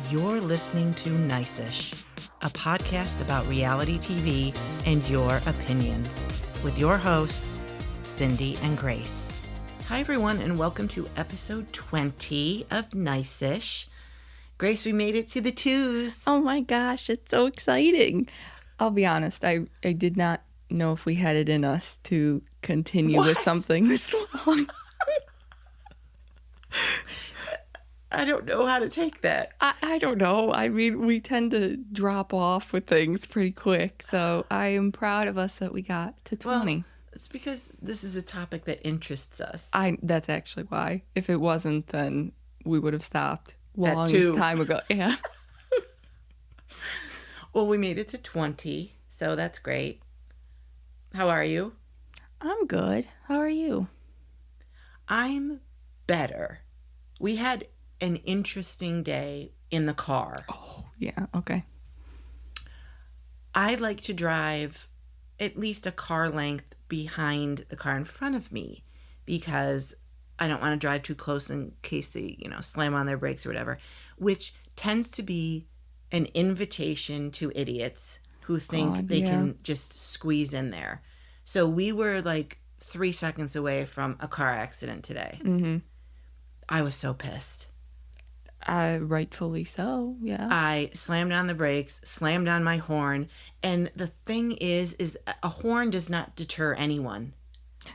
You're listening to Nice-ish, a podcast about reality TV and your opinions, with your hosts, Cindy and Grace. Hi, everyone, and welcome to episode 20 of Nice-ish. Grace, we made it to the twos. Oh my gosh, it's so exciting. I'll be honest, I did not know if we had it in us to continue with something this long. I don't know how to take that. I don't know. I mean, we tend to drop off with things pretty quick. So I am proud of us that we got to 20. Well, it's because this is a topic that interests us. That's actually why. If it wasn't, then we would have stopped long At 2. time ago. Yeah. Well, we made it to 20, so that's great. How are you? I'm good. How are you? I'm better. We had an interesting day in the car. Oh, yeah. Okay. I like to drive at least a car length behind the car in front of me because I don't want to drive too close in case they, slam on their brakes or whatever, which tends to be an invitation to idiots who think they can just squeeze in there. So we were like 3 seconds away from a car accident today. Mm-hmm. I was so pissed. Rightfully so, yeah. I slammed on the brakes, slammed on my horn, and the thing is a horn does not deter anyone.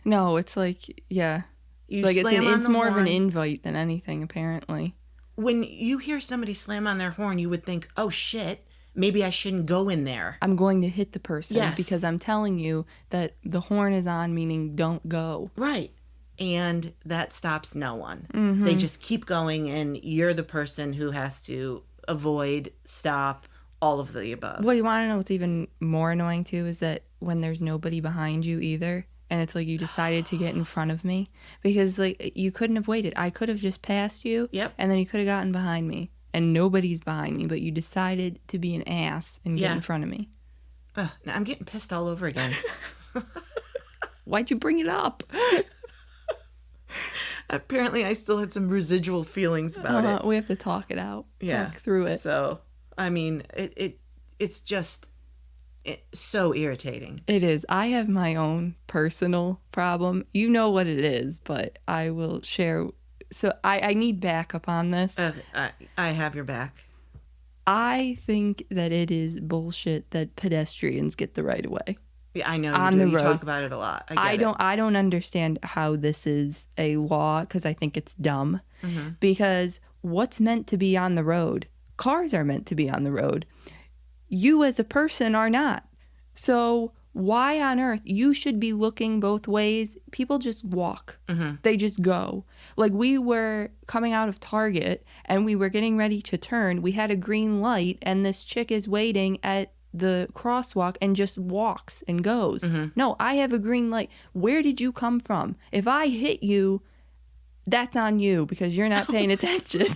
No, it's like, yeah. It's more of an invite than anything, apparently. When you hear somebody slam on their horn, you would think, oh shit, maybe I shouldn't go in there. I'm going to hit the person because I'm telling you that the horn is on, meaning don't go. Right. And that stops no one. Mm-hmm. They just keep going, and you're the person who has to avoid, stop, all of the above. Well, you want to know what's even more annoying, too, is that when there's nobody behind you either, and it's like you decided to get in front of me, because like you couldn't have waited. I could have just passed you, and then you could have gotten behind me, and nobody's behind me, but you decided to be an ass and get in front of me. Now I'm getting pissed all over again. Why'd you bring it up? Apparently, I still had some residual feelings about it. We have to talk it out. Yeah. Talk through it. So, I mean, it's just so irritating. It is. I have my own personal problem. You know what it is, but I will share. So, I need backup on this. I have your back. I think that it is bullshit that pedestrians get the right of way. Yeah, I know on the road. You talk about it a lot. I don't understand how this is a law because I think it's dumb. Mm-hmm. Because what's meant to be on the road? Cars are meant to be on the road. You as a person are not. So why on earth? You should be looking both ways. People just walk. Mm-hmm. They just go. Like we were coming out of Target and we were getting ready to turn. We had a green light and this chick is waiting at the crosswalk and just walks and goes. Mm-hmm. No, I have a green light. Where did you come from? If I hit you, that's on you because you're not paying attention.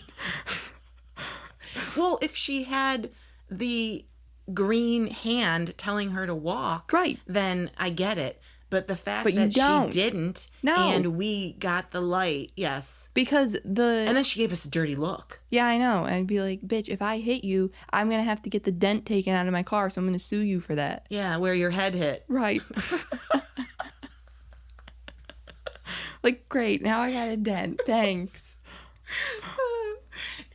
Well, if she had the green hand telling her to walk, right, then I get it. But the fact that she didn't, and we got the light, yes. Because And then she gave us a dirty look. Yeah, I know. I'd be like, bitch, if I hit you, I'm going to have to get the dent taken out of my car, so I'm going to sue you for that. Yeah, where your head hit. Right. Like, great, now I got a dent. Thanks.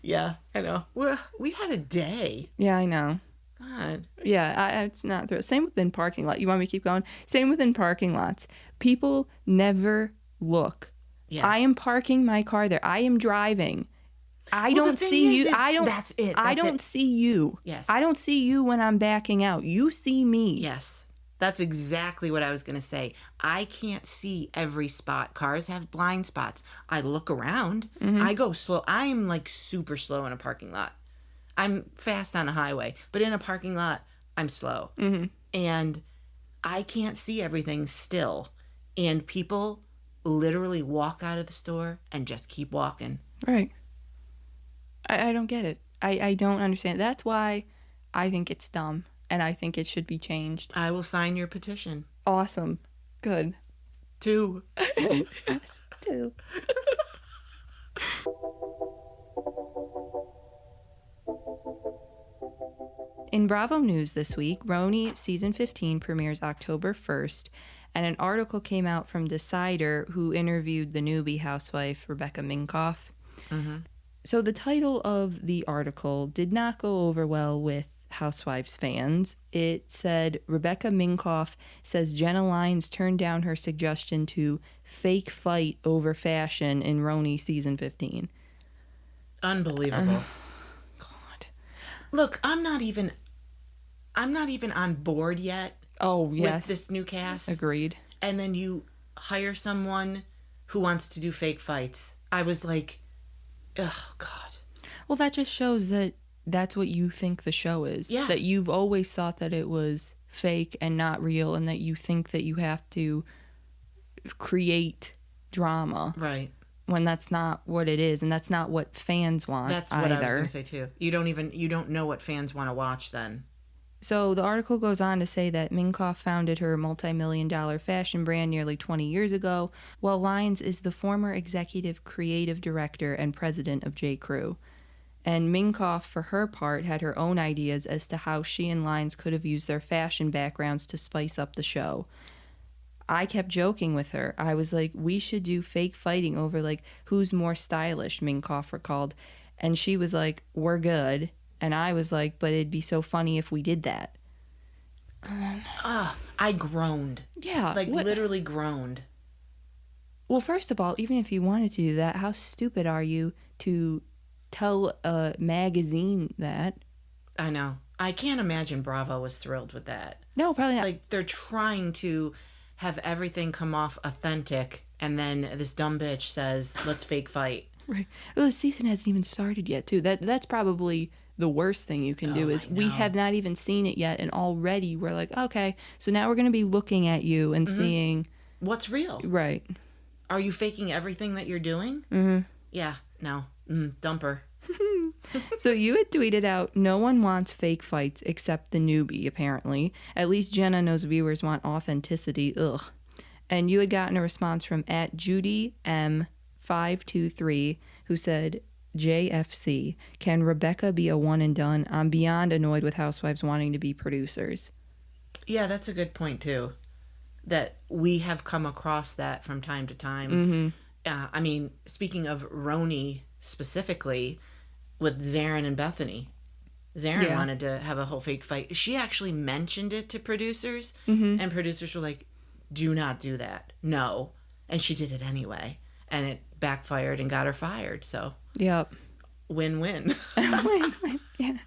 Yeah, I know. Well, we had a day. Yeah, I know. God. Yeah, it's not through. Same within parking lot. You want me to keep going? Same within parking lots. People never look. Yeah. I am parking my car there. I am driving. I don't see you. That's it. I don't see you. Yes. I don't see you when I'm backing out. You see me. Yes. That's exactly what I was going to say. I can't see every spot. Cars have blind spots. I look around. Mm-hmm. I go slow. I am like super slow in a parking lot. I'm fast on a highway, but in a parking lot, I'm slow. Mm-hmm. And I can't see everything still. And people literally walk out of the store and just keep walking. Right. I don't get it. I don't understand. That's why I think it's dumb, and I think it should be changed. I will sign your petition. Awesome. Good. 2. Yes, 2. In Bravo News this week, RHONY Season 15 premieres October 1st, and an article came out from Decider, who interviewed the newbie housewife, Rebecca Minkoff. Mm-hmm. So the title of the article did not go over well with Housewives fans. It said, Rebecca Minkoff says Jenna Lyons turned down her suggestion to fake fight over fashion in RHONY Season 15. Unbelievable. God. Look, I'm not even on board yet. Oh, yes. With this new cast. Agreed. And then you hire someone who wants to do fake fights. I was like, oh, God. Well, that just shows that that's what you think the show is. Yeah. That you've always thought that it was fake and not real, and that you think that you have to create drama. Right. When that's not what it is, and that's not what fans want. That's what I was going to say too. You don't know what fans want to watch then. So the article goes on to say that Minkoff founded her multi-million-dollar fashion brand nearly 20 years ago, while Lyons is the former executive creative director and president of J.Crew. And Minkoff, for her part, had her own ideas as to how she and Lyons could have used their fashion backgrounds to spice up the show. I kept joking with her. I was like, we should do fake fighting over, like, who's more stylish, Minkoff recalled. And she was like, we're good. And I was like, but it'd be so funny if we did that. I groaned. Yeah. Like, literally groaned. Well, first of all, even if you wanted to do that, how stupid are you to tell a magazine that? I know. I can't imagine Bravo was thrilled with that. No, probably not. Like, they're trying to have everything come off authentic, and then this dumb bitch says, let's fake fight. Right. Well, the season hasn't even started yet, too. That's probably the worst thing you can do is we have not even seen it yet, and already we're like, okay, so now we're going to be looking at you and seeing what's real. Right. Are you faking everything that you're doing? Mm-hmm. Yeah, no. Dumper. So you had tweeted out, no one wants fake fights except the newbie, apparently. At least Jenna knows viewers want authenticity. Ugh. And you had gotten a response from @JudyM523, who said, JFC, can Rebecca be a one and done? I'm beyond annoyed with Housewives wanting to be producers. Yeah, that's a good point, too. That we have come across that from time to time. Mm-hmm. I mean, speaking of RHONY specifically, with Zarin and Bethany. Zarin wanted to have a whole fake fight. She actually mentioned it to producers, and producers were like, do not do that. No. And she did it anyway. And it backfired and got her fired, so... Yep. Win-win. Win-win, yeah.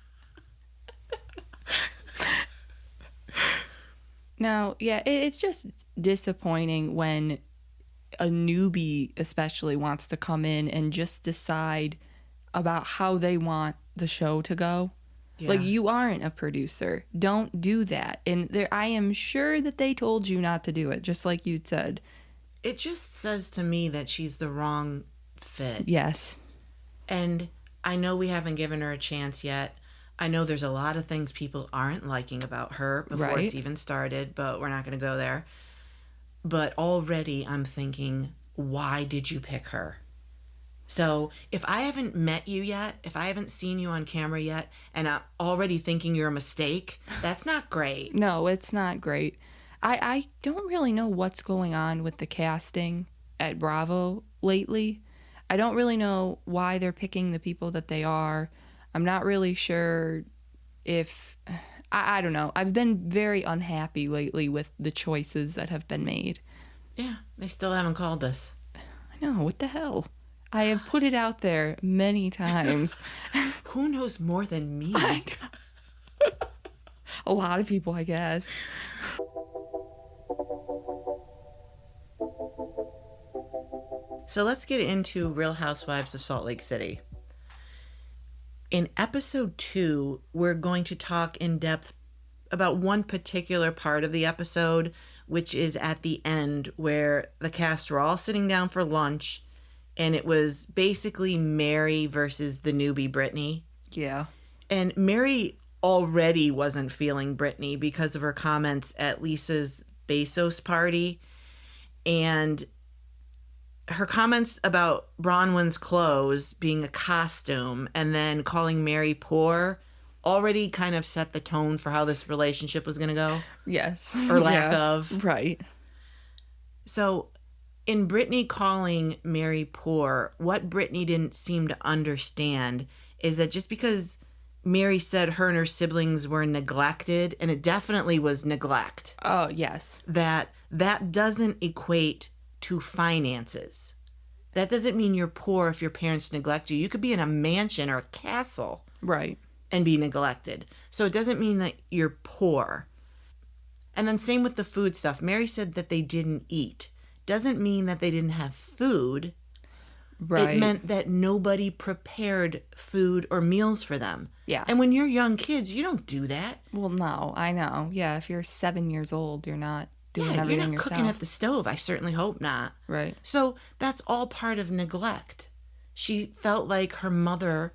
Now, yeah, it's just disappointing when a newbie especially wants to come in and just decide about how they want the show to go. Yeah. Like, you aren't a producer. Don't do that. And I am sure that they told you not to do it, just like you said. It just says to me that she's the wrong fit. Yes. And I know we haven't given her a chance yet. I know there's a lot of things people aren't liking about her before it's even started, but we're not going to go there. But already I'm thinking, why did you pick her? So if I haven't met you yet, if I haven't seen you on camera yet, and I'm already thinking you're a mistake, that's not great. No, it's not great. I don't really know what's going on with the casting at Bravo lately. I don't really know why they're picking the people that they are. I'm not really sure if... I don't know. I've been very unhappy lately with the choices that have been made. Yeah, they still haven't called us. I know. What the hell? I have put it out there many times. Who knows more than me? A lot of people, I guess. So let's get into Real Housewives of Salt Lake City. In episode 2, we're going to talk in depth about one particular part of the episode, which is at the end where the cast were all sitting down for lunch, and it was basically Mary versus the newbie Britani. Yeah. And Mary already wasn't feeling Britani because of her comments at Lisa's Bezos party. And her comments about Bronwyn's clothes being a costume and then calling Mary poor already kind of set the tone for how this relationship was going to go. Yes. Or lack of. Right. So in Brittany calling Mary poor, what Brittany didn't seem to understand is that just because Mary said her and her siblings were neglected, and it definitely was neglect. Oh, yes. That doesn't equate to finances. That doesn't mean you're poor if your parents neglect you. You could be in a mansion or a castle. Right. And be neglected. So it doesn't mean that you're poor. And then same with the food stuff. Mary said that they didn't eat. Doesn't mean that they didn't have food. Right. It meant that nobody prepared food or meals for them. Yeah. And when you're young kids, you don't do that. Well, no, I know. Yeah, if you're 7 years old, you're not doing everything yourself. You're not cooking at the stove. I certainly hope not. Right. So that's all part of neglect. She felt like her mother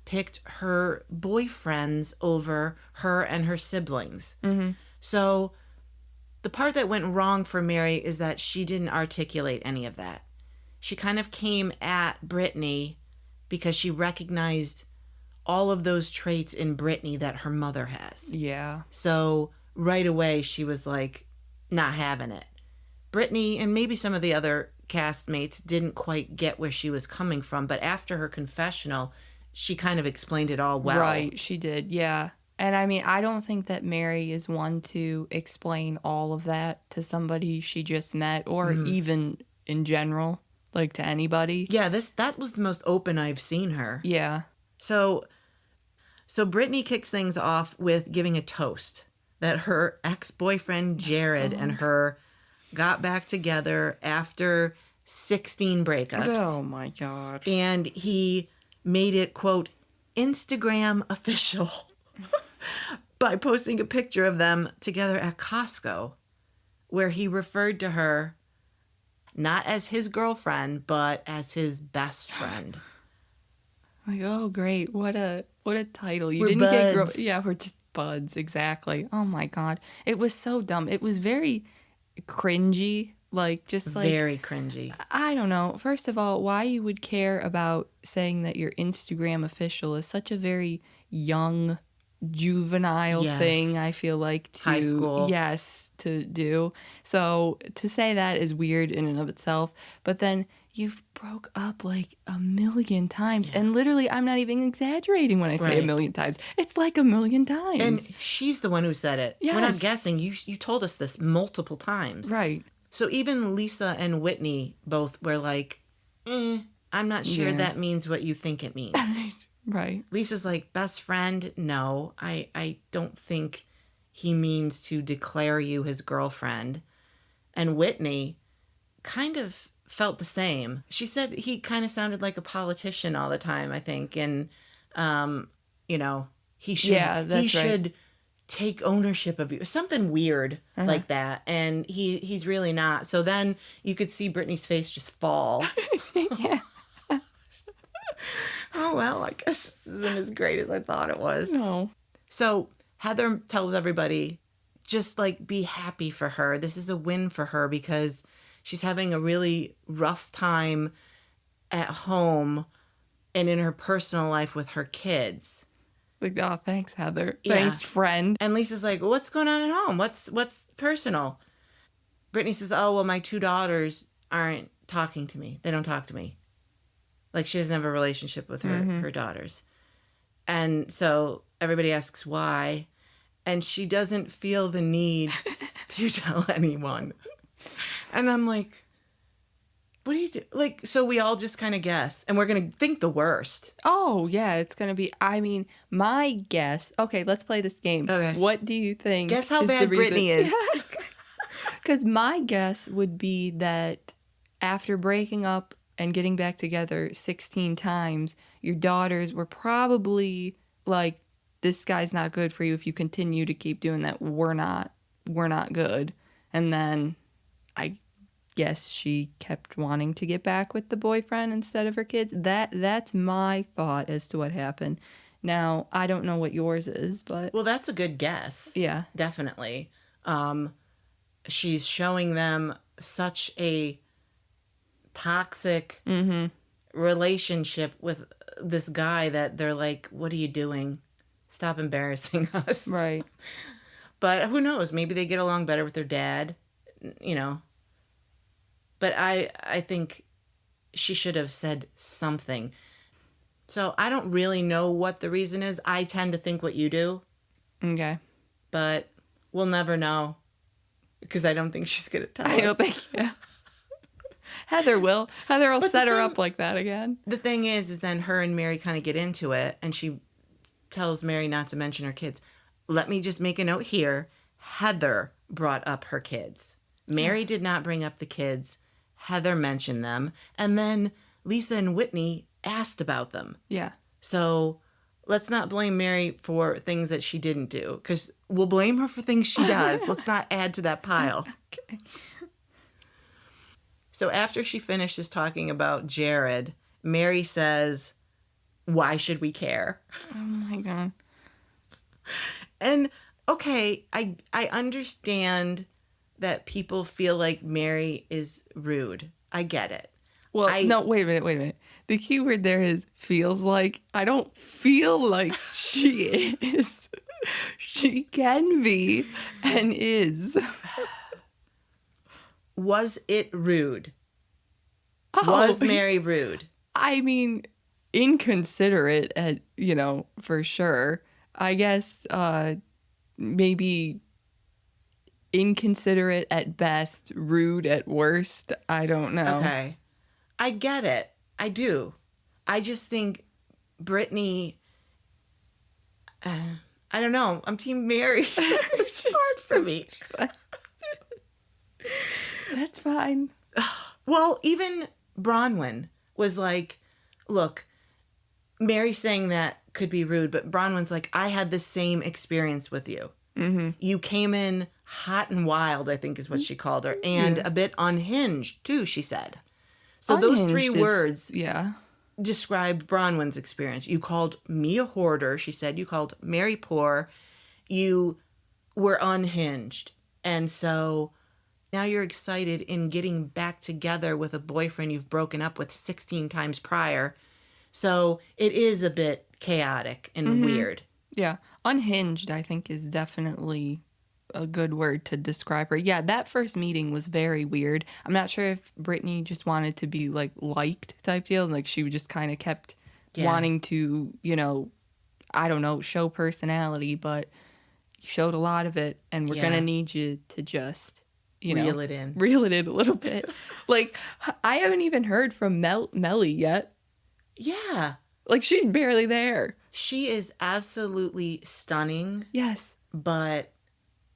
picked her boyfriends over her and her siblings. Mm-hmm. So the part that went wrong for Mary is that she didn't articulate any of that. She kind of came at Brittany because she recognized all of those traits in Brittany that her mother has. Yeah. So right away she was like, not having it. Brittany and maybe some of the other castmates didn't quite get where she was coming from, but after her confessional, she kind of explained it all well. Right, she did, yeah. And I mean, I don't think that Mary is one to explain all of that to somebody she just met or even in general, like to anybody. Yeah, that was the most open I've seen her. Yeah. So Brittany kicks things off with giving a toast that her ex-boyfriend Jared and her got back together after 16 breakups. Oh my God. And he made it, quote, Instagram official by posting a picture of them together at Costco, where he referred to her not as his girlfriend, but as his best friend. Like, oh, great. What a title. You We're didn't buds. get... Yeah, we're just buds. Exactly. Oh my God. It was so dumb. It was very cringy. Like, just like... Very cringy. I don't know. First of all, why you would care about saying that your Instagram official is such a very young, juvenile thing, I feel like, to... High school. Yes, to do. So, to say that is weird in and of itself. But then you've broke up like a million times. Yeah. And literally, I'm not even exaggerating when I say a million times. It's like a million times. And she's the one who said it. Yes. We're not guessing. You told us this multiple times. Right. So even Lisa and Whitney both were like, I'm not sure that means what you think it means. Right. Lisa's like, best friend? No, I don't think he means to declare you his girlfriend. And Whitney kind of felt the same. She said he kind of sounded like a politician all the time, I think. And, he should take ownership of you. Something weird like that. And he's really not. So then you could see Brittany's face just fall. Yeah. Oh, well, I guess this isn't as great as I thought it was. No. So Heather tells everybody, just like, be happy for her. This is a win for her because she's having a really rough time at home and in her personal life with her kids. Like, oh, thanks, Heather. Yeah. Thanks, friend. And Lisa's like, well, what's going on at home? What's personal? Brittany says, oh, well, my 2 daughters aren't talking to me. They don't talk to me. Like, she doesn't have a relationship with her daughters. And so everybody asks why. And she doesn't feel the need to tell anyone. And I'm like, what do you do? Like, so we all just kind of guess. And we're going to think the worst. Oh, yeah. It's going to be, I mean, my guess. Okay, let's play this game. Okay. What do you think? Guess how bad Brittany is. Because my guess would be that after breaking up and getting back together 16 times, your daughters were probably like, this guy's not good for you. If you continue to keep doing that, we're not good. And then I guess she kept wanting to get back with the boyfriend instead of her kids. That's my thought as to what happened. Now, I don't know what yours is, but... Well, that's a good guess. Yeah. Definitely. She's showing them such a toxic relationship with this guy that they're like, what are you doing? stop embarrassing us. Right. But who knows? Maybe they get along better with their dad, you know. But I think she should have said something. So I don't really know what the reason is. I tend to think what you do. Okay. But we'll never know because I don't think she's going to tell us. I don't think, yeah. Heather will. Heather will set her up like that again. The thing is then her and Mary kind of get into it, and she tells Mary not to mention her kids. Let me just make a note here. Heather brought up her kids. Mary did not bring up the kids. Heather mentioned them. And then Lisa and Whitney asked about them. Yeah. So let's not blame Mary for things that she didn't do, because we'll blame her for things she does. Let's not add to that pile. Okay. So after she finishes talking about Jared, Mary says, why should we care? Oh my God. And okay, I understand that people feel like Mary is rude. I get it. Well, no, wait a minute. The key word there is feels like. I don't feel like she is. She can be and is. Was it rude? Oh, Was Mary rude? I mean, inconsiderate for sure. I guess maybe inconsiderate at best, rude at worst. I don't know. Okay. I get it. I do. I just think Britani, I don't know. I'm Team Mary. It's hard for me. That's fine. Well, even Bronwyn was like, look, Mary saying that could be rude, but Bronwyn's like, I had the same experience with you. Mm-hmm. You came in hot and wild, I think is what she called her, and a bit unhinged, too, she said. So unhinged, those three words described Bronwyn's experience. You called me a hoarder, she said. You called Mary poor. You were unhinged. And so now you're excited in getting back together with a boyfriend you've broken up with 16 times prior. So it is a bit chaotic and weird. Yeah. Unhinged, I think, is definitely a good word to describe her. Yeah, that first meeting was very weird. I'm not sure if Britani just wanted to be liked type deal. Like she just kind of kept wanting to, I don't know, show personality, but you showed a lot of it, and we're going to need you to just, reel it in a little bit. I haven't even heard from Melly yet. Yeah. She's barely there. She is absolutely stunning. Yes. But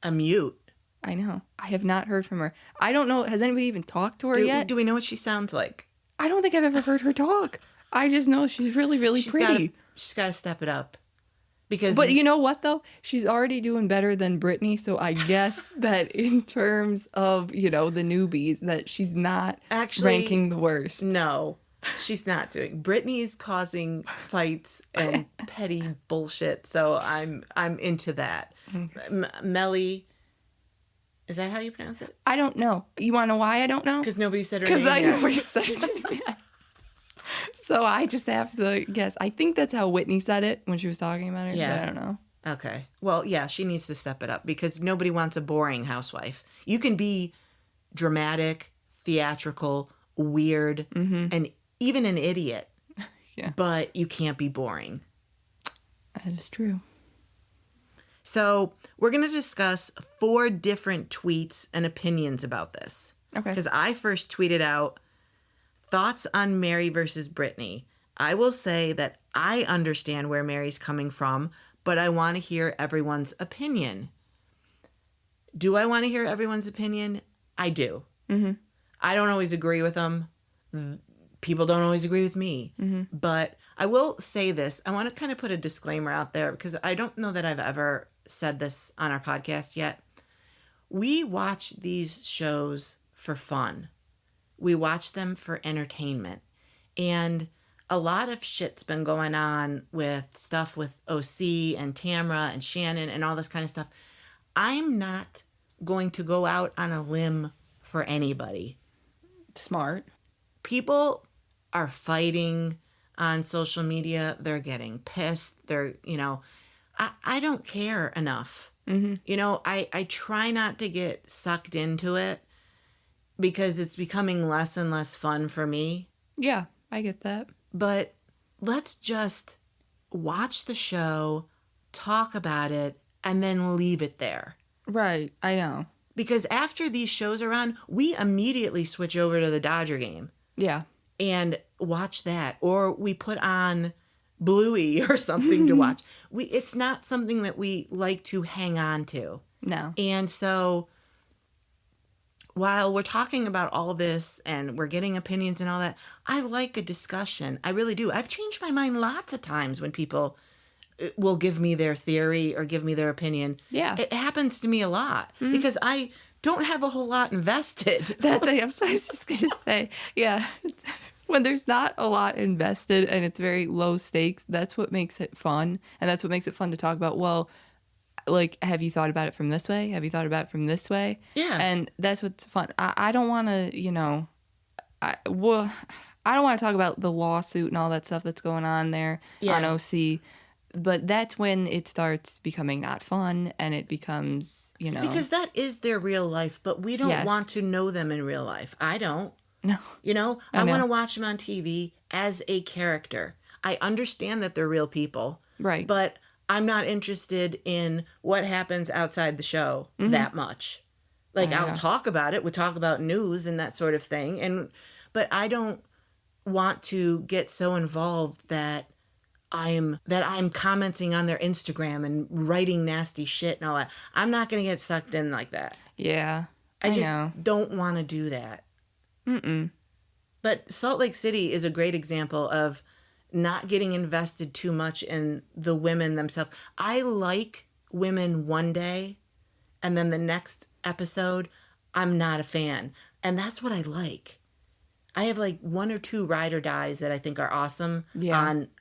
a mute. I know. I have not heard from her. I don't know. Has anybody even talked to her yet? Do we know what she sounds like? I don't think I've ever heard her talk. I just know she's really, really pretty. She's got to step it up. But you know what, though? She's already doing better than Britani, so I guess that in terms of, the newbies, that she's not ranking the worst. No. She's not doing. Britani is causing fights and petty bullshit, so I'm into that. Okay. Melly, is that how you pronounce it? I don't know. You want to know why I don't know? Because nobody said her name yet. Because nobody said her name yet. So I just have to guess. I think that's how Whitney said it when she was talking about it. Yeah. But I don't know. Okay. Well, yeah, she needs to step it up because nobody wants a boring housewife. You can be dramatic, theatrical, weird, and even an idiot. Yeah. But you can't be boring. That is true. So we're going to discuss 4 different tweets and opinions about this. Okay. Because I first tweeted out, thoughts on Mary versus Britani. I will say that I understand where Mary's coming from, but I want to hear everyone's opinion. Do I want to hear everyone's opinion? I do. Mm-hmm. I don't always agree with them. People don't always agree with me. Mm-hmm. But I will say this. I want to kind of put a disclaimer out there because I don't know that I've ever said this on our podcast yet. We watch these shows for fun. We watch them for entertainment. And a lot of shit's been going on with stuff with OC and Tamra and Shannon and all this kind of stuff. I'm not going to go out on a limb for anybody. Smart. People are fighting on social media. They're getting pissed. I don't care enough. Mm-hmm. You know, I try not to get sucked into it because it's becoming less and less fun for me. Yeah, I get that. But let's just watch the show, talk about it, and then leave it there. Right, I know. Because after these shows are on, we immediately switch over to the Dodger game. Yeah. And watch that. Or we put on Bluey or something to watch. It's not something that we like to hang on to. No. And so while we're talking about all this and we're getting opinions and all that, I like a discussion. I really do. I've changed my mind lots of times when people will give me their theory or give me their opinion. Yeah. It happens to me a lot because I don't have a whole lot invested. That's what I was just going to say. Yeah. When there's not a lot invested and it's very low stakes, that's what makes it fun. And that's what makes it fun to talk about. Well, like, have you thought about it from this way? Have you thought about it from this way? Yeah. And that's what's fun. I don't want to, you know, I don't want to talk about the lawsuit and all that stuff that's going on there on OC. But that's when it starts becoming not fun and it becomes, you know. Because that is their real life, but we don't want to know them in real life. I don't. No. You know, I want to watch them on TV as a character. I understand that they're real people. Right. But I'm not interested in what happens outside the show that much. Like, I'll talk about it. We'll talk about news and that sort of thing. But I don't want to get so involved that I'm commenting on their Instagram and writing nasty shit and all that. I'm not going to get sucked in like that. Yeah. I just don't want to do that. Mm-mm. But Salt Lake City is a great example of not getting invested too much in the women themselves. I like women one day, and then the next episode, I'm not a fan. And that's what I like. I have like one or two ride or dies that I think are awesome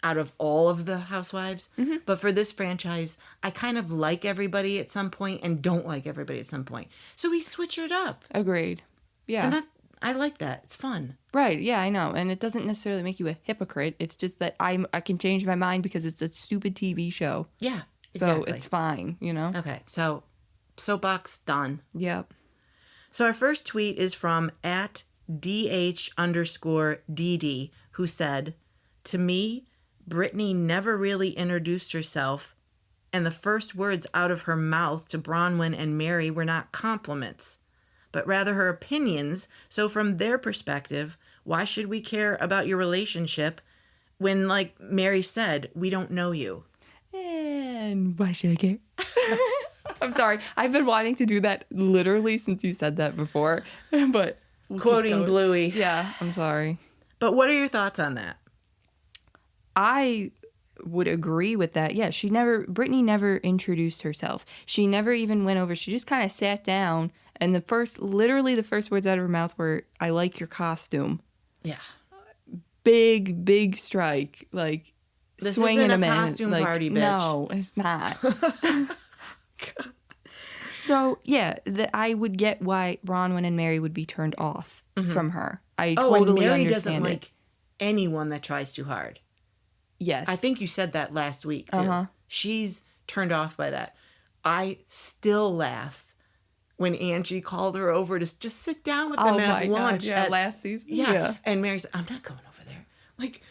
out of all of the Housewives. Mm-hmm. But for this franchise, I kind of like everybody at some point and don't like everybody at some point. So we switch it up. Agreed. Yeah. And I like that. It's fun. Right. Yeah, I know. And it doesn't necessarily make you a hypocrite. It's just that I can change my mind because it's a stupid TV show. Yeah, exactly. So it's fine, you know? Okay. So soapbox done. Yep. So our first tweet is from @DH_DD, who said, "To me, Britani never really introduced herself, and the first words out of her mouth to Bronwyn and Mary were not compliments, but rather her opinions. So from their perspective, why should we care about your relationship when, like Mary said, we don't know you?" And why should I care? I'm sorry. I've been wanting to do that literally since you said that before, but... Quoting Bluey. Yeah, I'm sorry. But what are your thoughts on that? I would agree with that. Yeah, Britani never introduced herself. She never even went over. She just kind of sat down, and the first words out of her mouth were, "I like your costume." Yeah. Big strike. Like, this swinging isn't a a costume party, bitch. No, it's not. So, yeah, I would get why Bronwyn and Mary would be turned off from her. I totally and Mary understand doesn't like anyone that tries too hard. Yes. I think you said that last week, too. She's turned off by that. I still laugh when Angie called her over to just sit down with them and have lunch. God, yeah, last season. Yeah. And Mary said, "I'm not going over there." Like,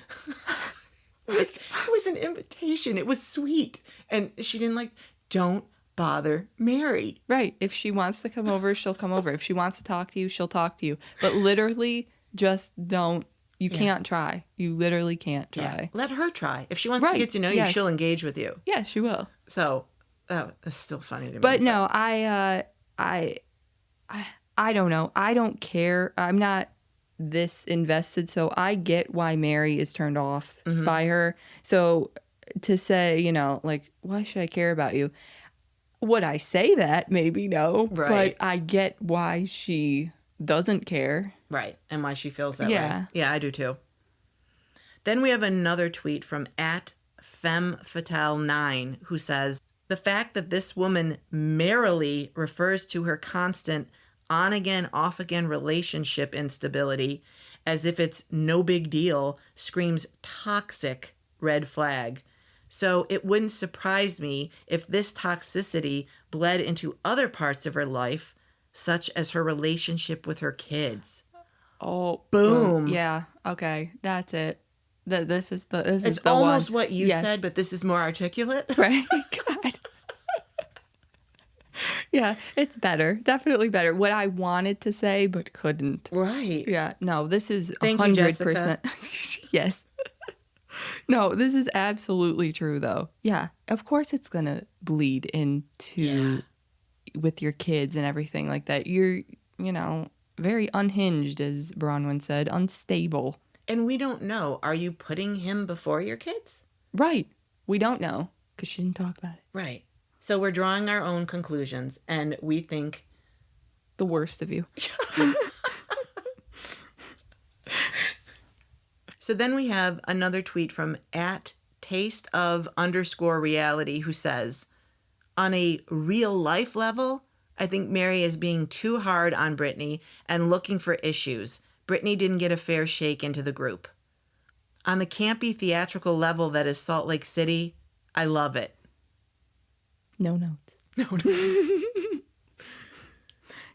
it was an invitation. It was sweet. And she didn't don't bother Mary. Right. If she wants to come over, she'll come over. If she wants to talk to you, she'll talk to you. But literally, just don't. You can't try. You literally can't try. Yeah. Let her try. If she wants to get to know you, she'll engage with you. Yeah, she will. So that is still funny to me. But no, I don't know. I don't care. I'm not this invested, so I get why Mary is turned off by her. So to say, you know, like, why should I care about you? Would I say that? Maybe no. Right. But I get why she doesn't care. Right. And why she feels that way. Yeah, I do too. Then we have another tweet from @FemFatale9 who says, "The fact that this woman merrily refers to her constant on-again, off-again relationship instability as if it's no big deal screams toxic red flag. So it wouldn't surprise me if this toxicity bled into other parts of her life, such as her relationship with her kids. Oh, boom. Yeah. Okay. That's it. This is the It's the almost one. what you said, but this is more articulate. Right. God. Yeah, it's better. Definitely better. What I wanted to say but couldn't. Right. Yeah. No, this is Thank you, 100%. Yes. No, this is absolutely true though. Yeah. Of course it's going to bleed into with your kids and everything like that. You're, very unhinged, as Bronwyn said, unstable. And we don't know. Are you putting him before your kids? Right. We don't know because she didn't talk about it. Right. So we're drawing our own conclusions, and we think the worst of you. So then we have another tweet from @tasteof_reality who says, on a real life level, I think Mary is being too hard on Britani and looking for issues. Britani didn't get a fair shake into the group. On the campy theatrical level that is Salt Lake City, I love it. No notes. No notes.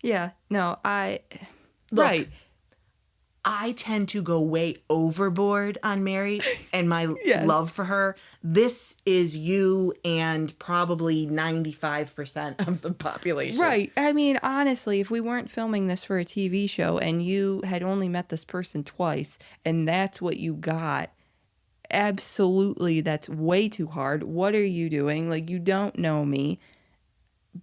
Yeah, no, Look, right. I tend to go way overboard on Mary and my Yes. love for her. This is you and probably 95% of the population. Right. I mean, honestly, if we weren't filming this for a TV show and you had only met this person twice and that's what you got, absolutely, that's way too hard. What are you doing? Like, you don't know me.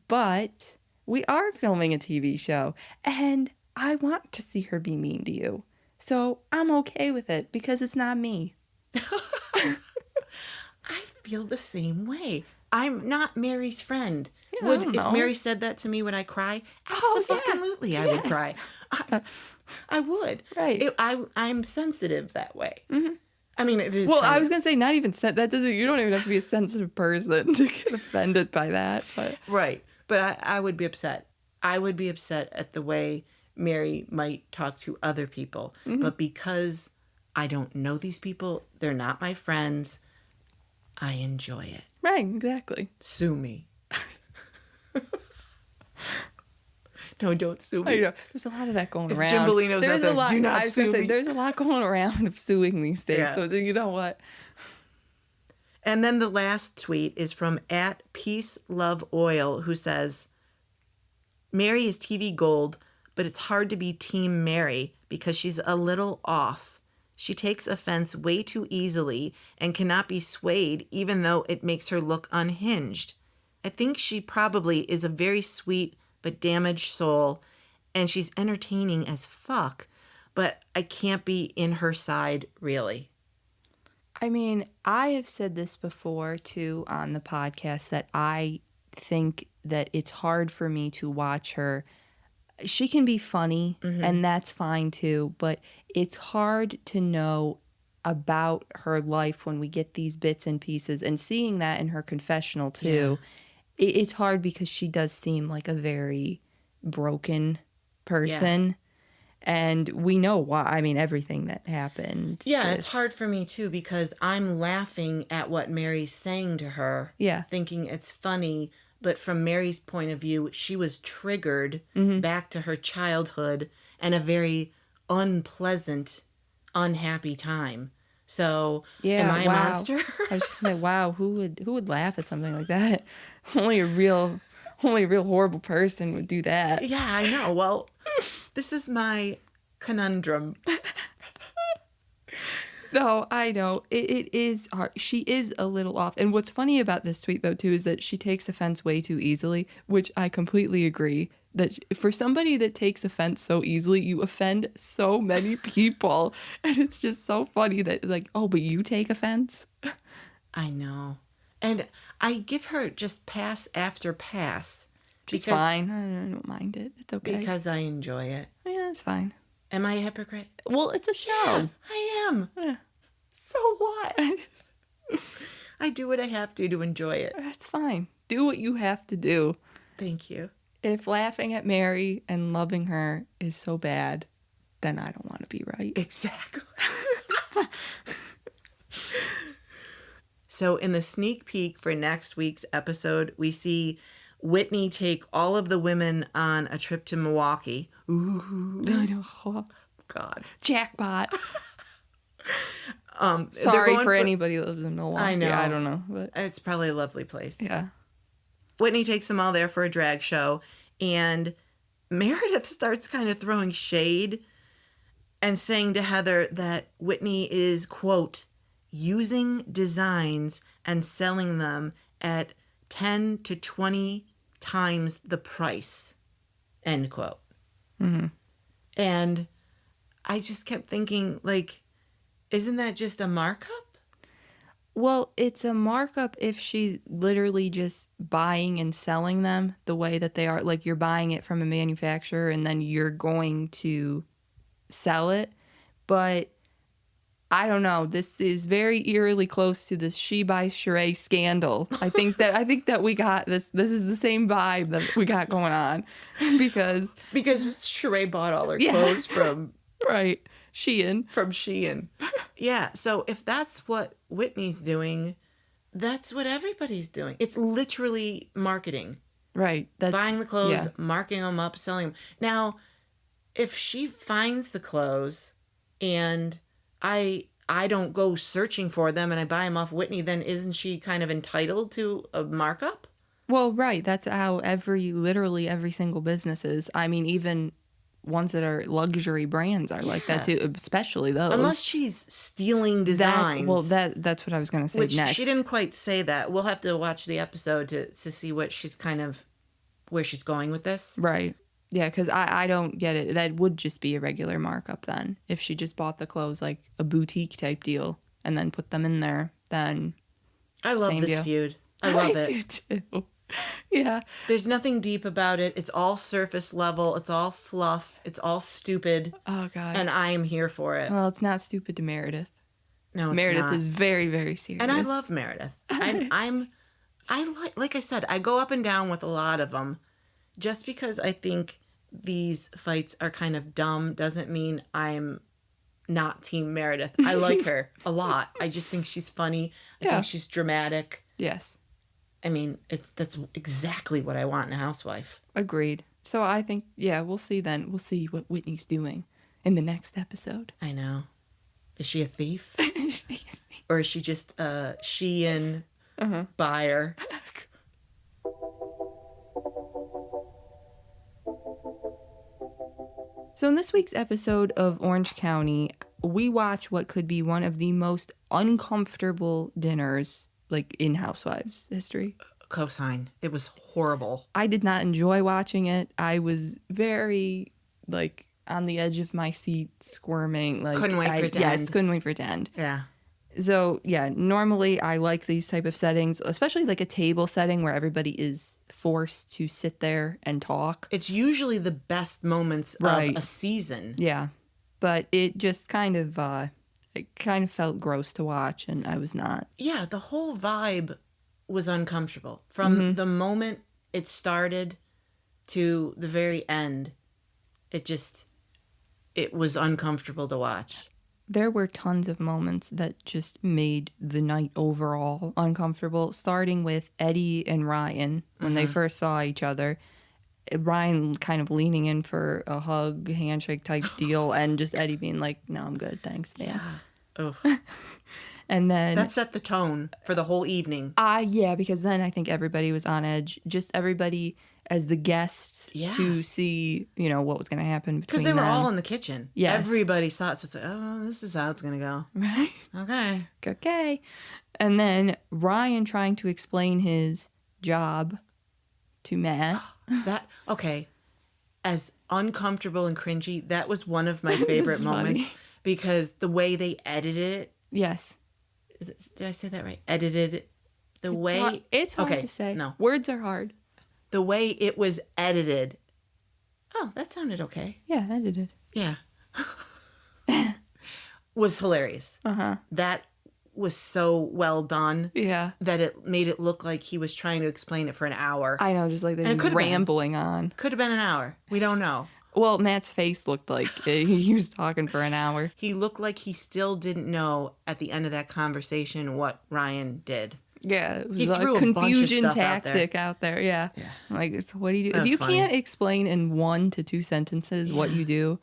But we are filming a TV show and I want to see her be mean to you. So I'm okay with it because it's not me. I feel the same way. I'm not Mary's friend. Yeah, If Mary said that to me, would I cry? Absolutely, yes. I would cry. I would. Right. I'm sensitive that way. Mm-hmm. I mean, it is. Well, I was gonna say not even that doesn't. You don't even have to be a sensitive person to get offended by that. But right. But I would be upset. I would be upset at the way Mary might talk to other people. Mm-hmm. But because I don't know these people, they're not my friends, I enjoy it. Right, exactly. Sue me. No, don't sue me. I know. There's a lot of that going around. If Jim Bellino's out there, do not sue me. There's a lot going around of suing these days. Yeah. So you know what? And then the last tweet is from @PeaceLoveOil, who says, Mary is TV gold, but it's hard to be Team Mary because she's a little off. She takes offense way too easily and cannot be swayed, even though it makes her look unhinged. I think she probably is a very sweet but damaged soul, and she's entertaining as fuck, but I can't be in her side, really. I mean, I have said this before, too, on the podcast, that I think that it's hard for me to watch her. She can be funny, and that's fine, too, but it's hard to know about her life when we get these bits and pieces, and seeing that in her confessional, too. Yeah. It's hard because she does seem like a very broken person. Yeah. And we know why. I mean, everything that happened. Yeah, it's hard for me, too, because I'm laughing at what Mary's saying to her. Yeah. Thinking it's funny. But from Mary's point of view, she was triggered back to her childhood and a very unhappy time. So, am I a monster? I was just like, wow, who would laugh at something like that? Only a real horrible person would do that. Yeah, I know. Well, this is my conundrum. No, I know. It is hard. She is a little off. And what's funny about this tweet, though, too, is that she takes offense way too easily, which I completely agree. That for somebody that takes offense so easily, you offend so many people. And it's just so funny that, like, oh, but you take offense? I know. And I give her just pass after pass. It's fine. I don't mind it. It's okay. Because I enjoy it. Yeah, it's fine. Am I a hypocrite? Well, it's a show. Yeah, I am. Yeah. So what? I do what I have to enjoy it. That's fine. Do what you have to do. Thank you. If laughing at Mary and loving her is so bad, then I don't want to be right. Exactly. So in the sneak peek for next week's episode, we see Whitney take all of the women on a trip to Milwaukee. Ooh, I know. God. Jackpot. Sorry for anybody who lives in Milwaukee. I know. I don't know. But it's probably a lovely place. Yeah. Whitney takes them all there for a drag show, and Meredith starts kind of throwing shade and saying to Heather that Whitney is, quote, using designs and selling them at 10 to 20 times the price, end quote. Mm-hmm. And I just kept thinking, like, isn't that just a markup? Well, it's a markup if she's literally just buying and selling them the way that they are. Like, you're buying it from a manufacturer and then you're going to sell it. But I don't know. This is very eerily close to this She Buys Sheree scandal. I think that we got this. This is the same vibe that we got going on because Sheree bought all her clothes from right. Shein. Yeah. So if that's what Whitney's doing, that's what everybody's doing. It's literally marketing. Right. Buying the clothes, marking them up, selling them. Now, if she finds the clothes and I don't go searching for them and I buy them off Whitney, then isn't she kind of entitled to a markup? Well, right. That's how literally every single business is. I mean, even ones that are luxury brands are like that too, especially those. Unless she's stealing designs. That's what I was going to say next. She didn't quite say that. We'll have to watch the episode to see what she's kind of, where she's going with this. Right. Yeah, because I don't get it. That would just be a regular markup then. If she just bought the clothes like a boutique type deal and then put them in there, then I love this feud. I love it. I do too. Yeah. There's nothing deep about it. It's all surface level. It's all fluff. It's all stupid. Oh, God. And I am here for it. Well, it's not stupid to Meredith. No, it's Meredith not. Is very, very serious. And I love Meredith. Like I said, I go up and down with a lot of them. Just because I think these fights are kind of dumb doesn't mean I'm not Team Meredith. I like her a lot. I just think she's funny. I think she's dramatic. Yes. I mean, that's exactly what I want in a housewife. Agreed. So I think, we'll see then. We'll see what Whitney's doing in the next episode. I know. Is she a thief? Or is she just a Shein buyer? So in this week's episode of Orange County, we watch what could be one of the most uncomfortable dinners like in Housewives history. Cosign. It was horrible. I did not enjoy watching it. I was very like on the edge of my seat, squirming. Like couldn't wait for it to end. Yes, couldn't wait for it to end. Yeah. So normally I like these type of settings, especially like a table setting where everybody is forced to sit there and talk. It's usually the best moments of a season. Yeah. But it just kind of felt gross to watch, and I was not. Yeah, the whole vibe was uncomfortable. From the moment it started to the very end, it was uncomfortable to watch. There were tons of moments that just made the night overall uncomfortable, starting with Eddie and Ryan when they first saw each other. Ryan kind of leaning in for a hug, handshake type deal, and just Eddie being like, no, I'm good, thanks, man. Yeah. Ugh. And then that set the tone for the whole evening. Yeah, because then I think everybody was on edge. Just everybody as the guests to see, what was going to happen between them. Because they were all in the kitchen. Yes. Everybody saw it. So it's like, oh, this is how it's going to go. Right. Okay. And then Ryan trying to explain his job to Matt. As uncomfortable and cringy, that was one of my favorite moments. Because the way they edited it. Yes. Did I say that right? Edited it. The way. It's hard to say. No. Words are hard. The way it was edited. Oh, that sounded okay. Yeah, edited. Yeah. Was hilarious. Uh-huh. That was so well done. Yeah. That it made it look like he was trying to explain it for an hour. I know, just like they were rambling on. Could have been an hour. We don't know. Well, Matt's face looked like he was talking for an hour. He looked like he still didn't know at the end of that conversation what Ryan did. Yeah, it was a confusion tactic out there. Yeah. Like, so what do you do? If you can't explain in 1 to 2 sentences what you do,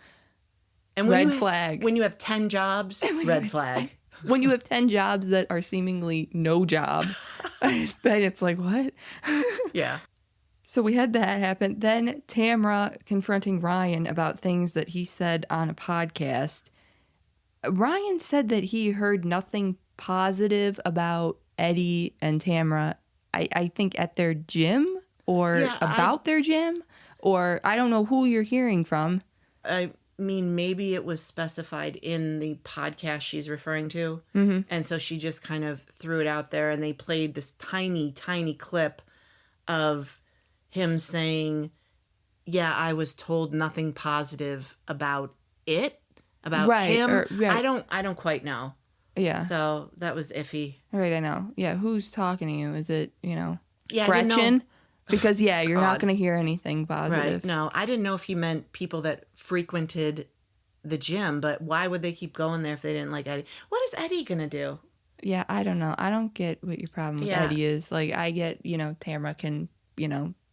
and red flag. When you have 10 jobs, red flag. When you have 10 jobs that are seemingly no job, then it's like, what? Yeah. So we had that happen. Then Tamra confronting Ryan about things that he said on a podcast. Ryan said that he heard nothing positive about Eddie and Tamra, I think at their gym or about their gym, or I don't know who you're hearing from. I mean, maybe it was specified in the podcast she's referring to. And so she just kind of threw it out there, and they played this tiny, tiny clip of him saying, yeah, I was told nothing positive about it, about him. I don't quite know. Yeah. So that was iffy. Right, I know. Yeah, who's talking to you? Is it, Gretchen? I didn't know. Because, you're not going to hear anything positive. Right. No, I didn't know if he meant people that frequented the gym, but why would they keep going there if they didn't like Eddie? What is Eddie going to do? Yeah, I don't know. I don't get what your problem with Eddie is. Like, I get, Tamra can,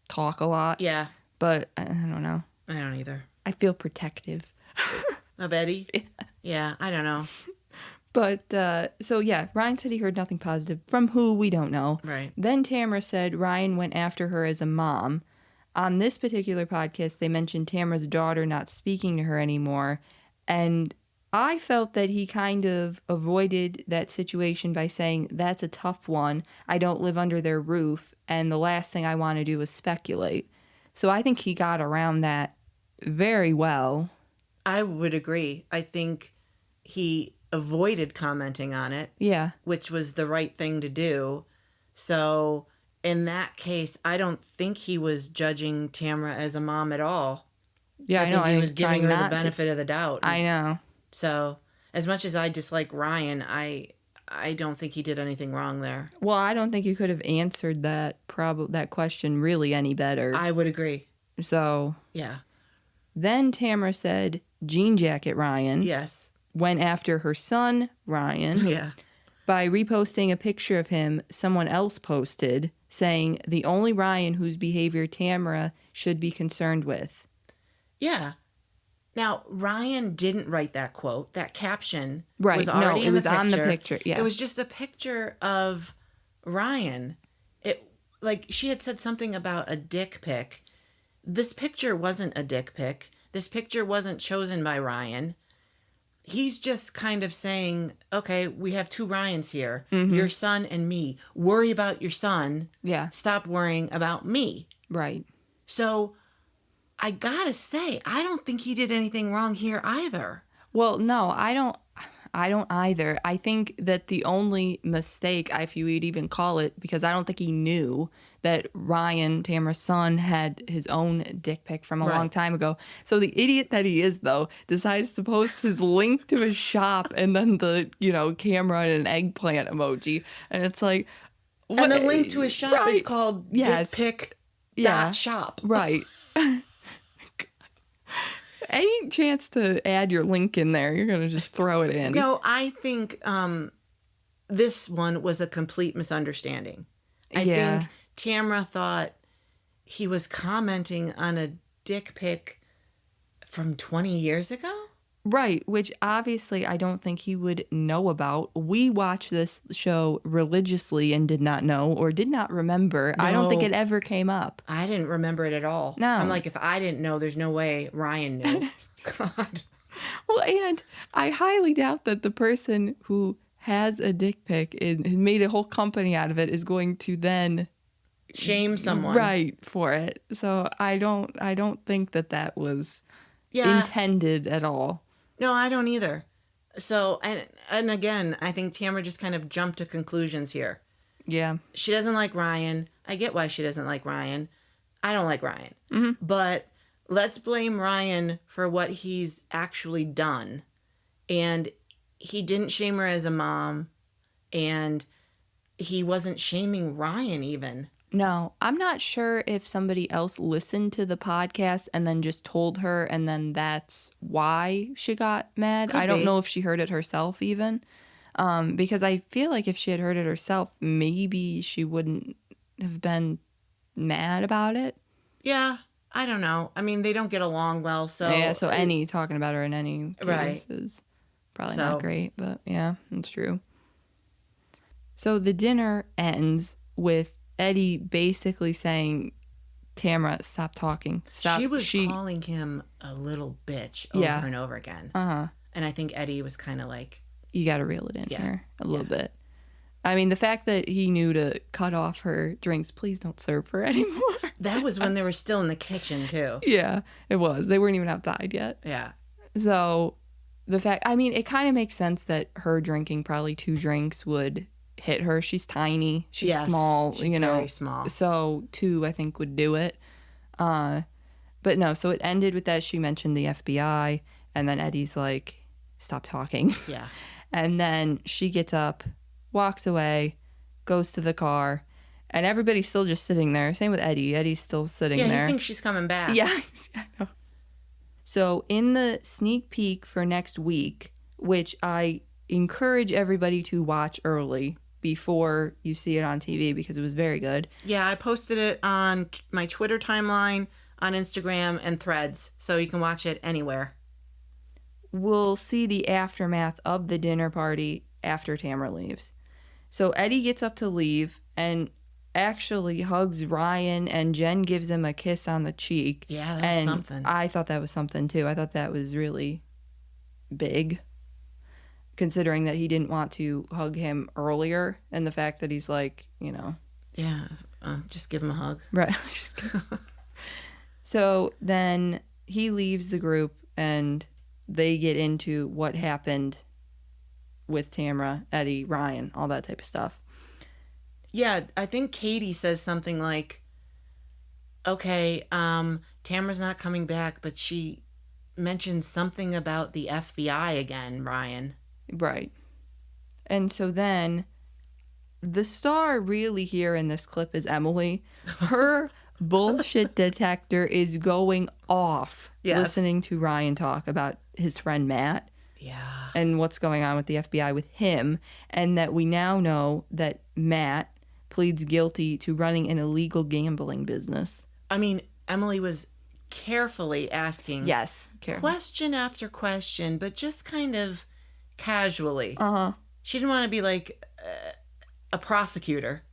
talk a lot. Yeah. But I don't know. I don't either. I feel protective. Of Eddie? Yeah, I don't know. But, Ryan said he heard nothing positive. From who, we don't know. Right. Then Tamra said Ryan went after her as a mom. On this particular podcast, they mentioned Tamra's daughter not speaking to her anymore. And I felt that he kind of avoided that situation by saying, that's a tough one. I don't live under their roof. And the last thing I want to do is speculate. So I think he got around that very well. I would agree. I think he avoided commenting on it. Yeah. Which was the right thing to do. So in that case, I don't think he was judging Tamra as a mom at all. Yeah, I know. He was giving her the benefit of the doubt. I know. So as much as I dislike Ryan, I don't think he did anything wrong there. Well, I don't think you could have answered that question really any better. I would agree. So. Yeah. Then Tamra said, Jean Jacket Ryan. Yes. Went after her son, Ryan. Yeah. By reposting a picture of him someone else posted, saying the only Ryan whose behavior Tamra should be concerned with. Yeah. Now, Ryan didn't write that quote. That caption was already in the picture. On the picture. Yeah. It was just a picture of Ryan. She had said something about a dick pic. This picture wasn't a dick pic. This picture wasn't chosen by Ryan. He's just kind of saying, okay, we have 2 Ryans here, your son and me. Worry about your son. Yeah. Stop worrying about me. Right. So I gotta say, I don't think he did anything wrong here either. Well, no, I don't either. I think that the only mistake, if you would even call it, because I don't think he knew that Ryan, Tamra's son, had his own dick pic from a long time ago. So the idiot that he is, though, decides to post his link to his shop and then the, camera and an eggplant emoji. And it's like... And the link to his shop is called dickpic.shop. Right. Any chance to add your link in there, you're going to just throw it in. No, I think this one was a complete misunderstanding. I think Tamra thought he was commenting on a dick pic from 20 years ago. Right, which obviously I don't think he would know about. We watched this show religiously and did not know or did not remember. No, I don't think it ever came up. I didn't remember it at all. No. I'm like, if I didn't know, there's no way Ryan knew. God. Well, and I highly doubt that the person who has a dick pic and made a whole company out of it is going to then shame someone. Right, for it. So I don't think that was intended at all. No, I don't either. So, and again, I think Tamra just kind of jumped to conclusions here. Yeah. She doesn't like Ryan. I get why she doesn't like Ryan. I don't like Ryan. Mm-hmm. But let's blame Ryan for what he's actually done. And he didn't shame her as a mom. And he wasn't shaming Ryan even. No, I'm not sure if somebody else listened to the podcast and then just told her, and then that's why she got mad. I don't know if she heard it herself even, because I feel like if she had heard it herself, maybe she wouldn't have been mad about it. Yeah, I don't know. I mean, they don't get along well, so... Yeah, so any talking about her in any case is probably not great, but yeah, that's true. So the dinner ends with Eddie basically saying, Tamara, stop talking. Stop. She was calling him a little bitch over and over again. Uh-huh. And I think Eddie was kind of like... You got to reel it in here a little bit. I mean, the fact that he knew to cut off her drinks, please don't serve her anymore. That was when they were still in the kitchen, too. Yeah, it was. They weren't even outside yet. Yeah. So the fact... I mean, it kind of makes sense that her drinking probably 2 drinks would... hit her. She's tiny. She's small. She's very small. So 2, I think, would do it. But no, so it ended with that. She mentioned the FBI, and then Eddie's like, stop talking. Yeah. And then she gets up, walks away, goes to the car, and everybody's still just sitting there. Same with Eddie. Eddie's still sitting there. Yeah, he thinks she's coming back. Yeah. I know. So in the sneak peek for next week, which I encourage everybody to watch early, before you see it on TV, because it was very good. Yeah, I posted it on my Twitter timeline, on Instagram, and Threads, so you can watch it anywhere. We'll see the aftermath of the dinner party after Tamara leaves. So Eddie gets up to leave and actually hugs Ryan, and Jen gives him a kiss on the cheek. Yeah, that was something. I thought that was something, too. I thought that was really big, considering that he didn't want to hug him earlier, and the fact that he's like, Yeah, just give him a hug. Right. So then he leaves the group, and they get into what happened with Tamara, Eddie, Ryan, all that type of stuff. Yeah, I think Katie says something like, okay, Tamara's not coming back, but she mentions something about the FBI again, Ryan. Right. And so then the star really here in this clip is Emily. Her bullshit detector is going off listening to Ryan talk about his friend Matt. Yeah. And what's going on with the FBI with him. And that we now know that Matt pleads guilty to running an illegal gambling business. I mean, Emily was carefully asking question after question, but just kind of casually. She didn't want to be like a prosecutor.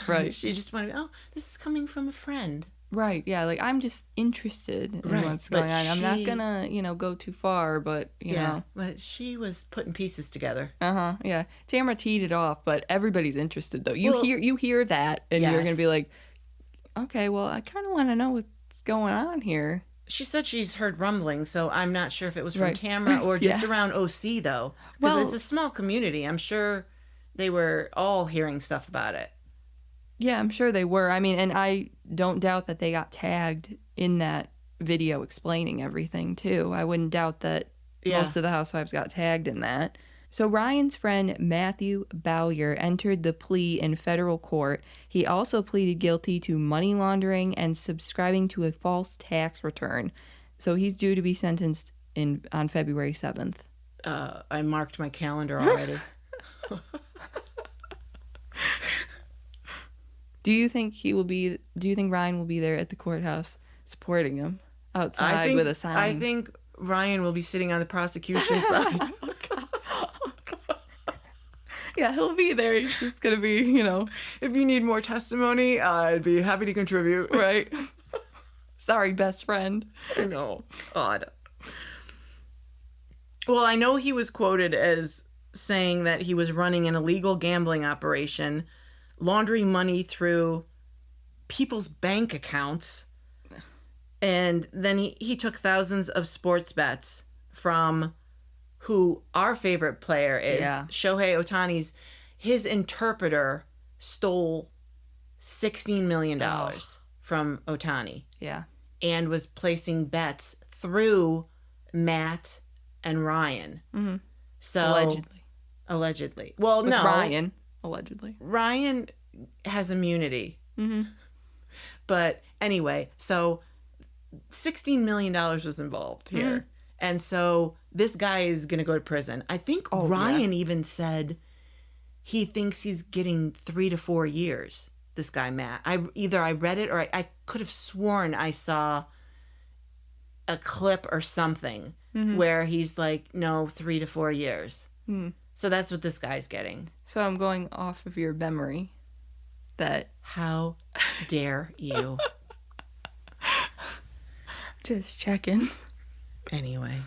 Right. She just wanted to be, this is coming from a friend. Right, yeah, like I'm just interested in what's going on. I'm not gonna, go too far, but you know. But she was putting pieces together. Yeah. Tamara teed it off, but everybody's interested though. You hear that, and you're gonna be like, okay, well, I kind of want to know what's going on here. She said she's heard rumbling, so I'm not sure if it was from Tamara or just around OC, though. Because it's a small community. I'm sure they were all hearing stuff about it. Yeah, I'm sure they were. I mean, and I don't doubt that they got tagged in that video explaining everything, too. I wouldn't doubt that most of the Housewives got tagged in that. So Ryan's friend Matthew Bowyer entered the plea in federal court. He also pleaded guilty to money laundering and subscribing to a false tax return. So he's due to be sentenced on February 7th. I marked my calendar already. Do you think Ryan will be there at the courthouse supporting him outside with a sign? I think Ryan will be sitting on the prosecution side. Yeah, he'll be there. He's just going to be, If you need more testimony, I'd be happy to contribute. Right. Sorry, best friend. I know. Odd. Well, I know he was quoted as saying that he was running an illegal gambling operation, laundering money through people's bank accounts. And then he took thousands of sports bets from who our favorite player is, Shohei Ohtani's. His interpreter stole $16 million from Ohtani. Yeah. And was placing bets through Matt and Ryan. Mm-hmm. So Allegedly. Well, with Ryan, allegedly. Ryan has immunity. Mm-hmm. But anyway, so $16 million was involved here. Mm-hmm. And so this guy is going to go to prison. I think Ryan even said he thinks he's getting 3 to 4 years, this guy, Matt. I read it or I could have sworn I saw a clip or something where he's like, no, 3 to 4 years. Mm-hmm. So that's what this guy's getting. So I'm going off of your memory that... How dare you? Just checking. Anyway.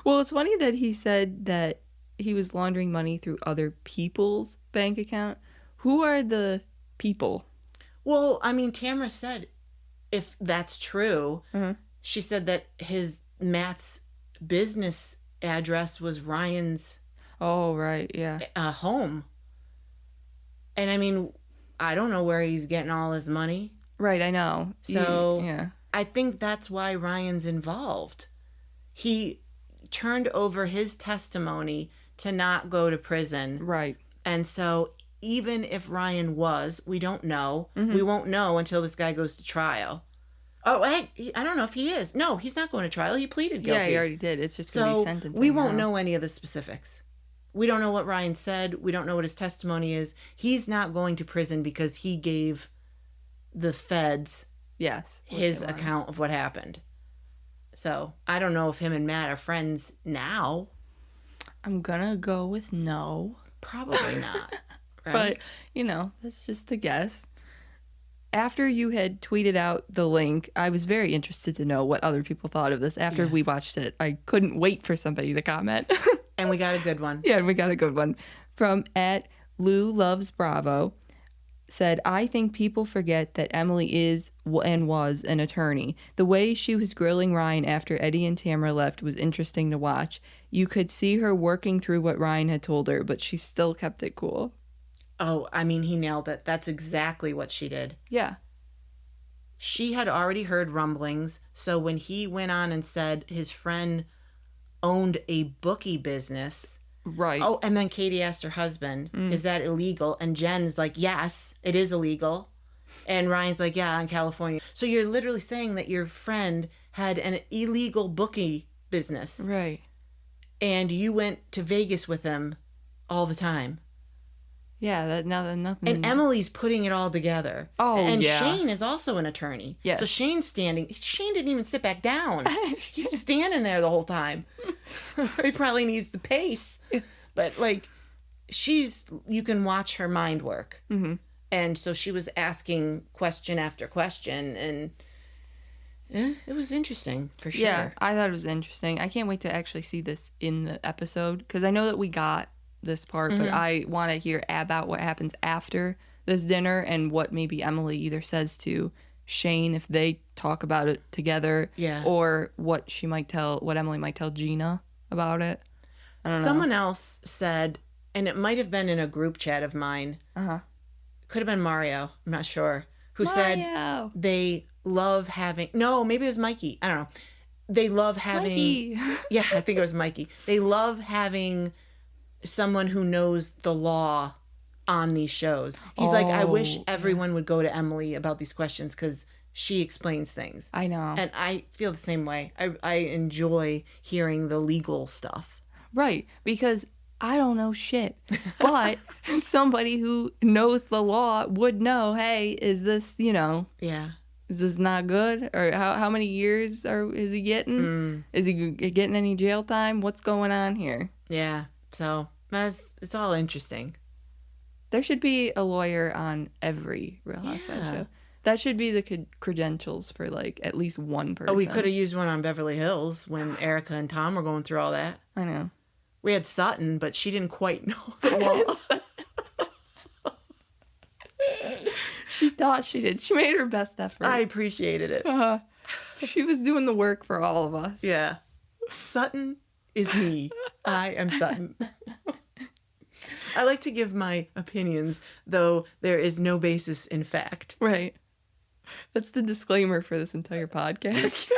Well, it's funny that he said that he was laundering money through other people's bank account. Who are the people? Well, I mean, Tamara said if that's true, she said that Matt's business address was Ryan's. Oh, right, yeah. Home. And I mean, I don't know where he's getting all his money. Right, I know. So yeah. I think that's why Ryan's involved. He turned over his testimony to not go to prison. Right. And so even if Ryan was, we don't know. Mm-hmm. We won't know until this guy goes to trial. Oh, hey, I don't know if he is. No, he's not going to trial. He pleaded guilty. Yeah, he already did. It's just going to be sentencing. We won't know any of the specifics. We don't know what Ryan said. We don't know what his testimony is. He's not going to prison because he gave the feds his account of what happened. So I don't know if him and Matt are friends now. I'm going to go with no. Probably not. But, Right? that's just a guess. After you had tweeted out the link, I was very interested to know what other people thought of this. After we watched it, I couldn't wait for somebody to comment. And we got a good one. Yeah, we got a good one. From @LouLovesBravo. Said, I think people forget that Emily is and was an attorney. The way she was grilling Ryan after Eddie and Tamara left was interesting to watch. You could see her working through what Ryan had told her, but she still kept it cool. Oh, I mean, he nailed it. That's exactly what she did. Yeah. She had already heard rumblings, so when he went on and said his friend owned a bookie business... Right. Oh, and then Katie asked her husband, is that illegal? And Jen's like, yes, it is illegal. And Ryan's like, yeah, in California. So you're literally saying that your friend had an illegal bookie business. Right. And you went to Vegas with him all the time. Yeah, nothing. And Emily's putting it all together. Oh, and yeah. Shane is also an attorney. Yeah. So Shane's standing. Shane didn't even sit back down. He's standing there the whole time. He probably needs the pace. But, you can watch her mind work. Mm-hmm. And so she was asking question after question, and it was interesting, for sure. Yeah, I thought it was interesting. I can't wait to actually see this in the episode, because I know that we got this part, but I want to hear about what happens after this dinner and what maybe Emily either says to Shane if they talk about it together, or what Emily might tell Gina about it. I don't know. Someone else said, and it might have been in a group chat of mine, could have been Mario, I'm not sure, who said they love having, no, maybe it was Mikey, I don't know. They love having, Mikey. Yeah, I think it was Mikey. They love having someone who knows the law on these shows. He's like, I wish everyone would go to Emily about these questions because she explains things. I know. And I feel the same way. I enjoy hearing the legal stuff. Right, because I don't know shit. But somebody who knows the law would know, hey, is this, is this not good? Or how many years is he getting? Is he getting any jail time? What's going on here? Yeah. So it's all interesting. There should be a lawyer on every Real Housewives show. That should be the credentials for at least one person. Oh, we could have used one on Beverly Hills when Erica and Tom were going through all that. I know. We had Sutton, but she didn't quite know the law. She thought she did. She made her best effort. I appreciated it. She was doing the work for all of us. Yeah. Sutton is me. I am Sutton. I like to give my opinions, though there is no basis in fact. Right. That's the disclaimer for this entire podcast.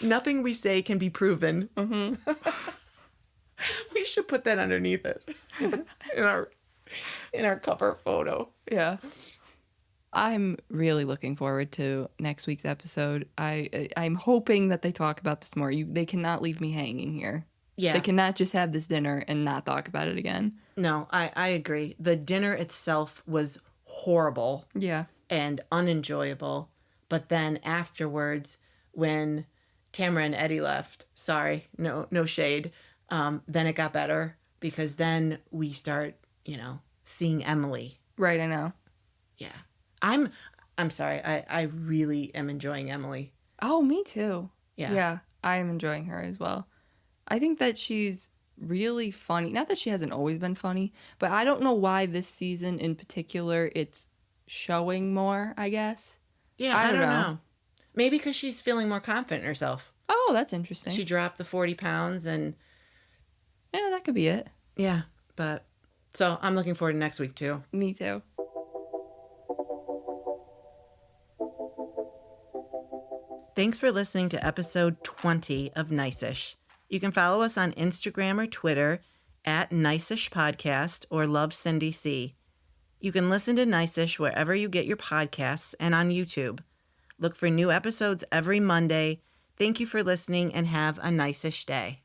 Nothing we say can be proven. Mm-hmm. We should put that underneath it in our cover photo. Yeah. I'm really looking forward to next week's episode. I'm hoping that they talk about this more. They cannot leave me hanging here. Yeah. They cannot just have this dinner and not talk about it again. No, I agree. The dinner itself was horrible. Yeah. And unenjoyable. But then afterwards, when Tamara and Eddie left, sorry, no shade, then it got better because then we start, seeing Emily. Right, I know. Yeah. I'm sorry. I really am enjoying Emily. Oh, me too. Yeah. Yeah, I am enjoying her as well. I think that she's really funny. Not that she hasn't always been funny, but I don't know why this season in particular it's showing more, I guess. Yeah, I don't know. Maybe because she's feeling more confident in herself. Oh, that's interesting. She dropped the 40 pounds and... Yeah, that could be it. Yeah, but... So, I'm looking forward to next week, too. Me too. Thanks for listening to episode 20 of Nice-ish. You can follow us on Instagram or Twitter at Nice-ish Podcast or Love Cindy C. You can listen to Nice-ish wherever you get your podcasts and on YouTube. Look for new episodes every Monday. Thank you for listening and have a nice-ish day.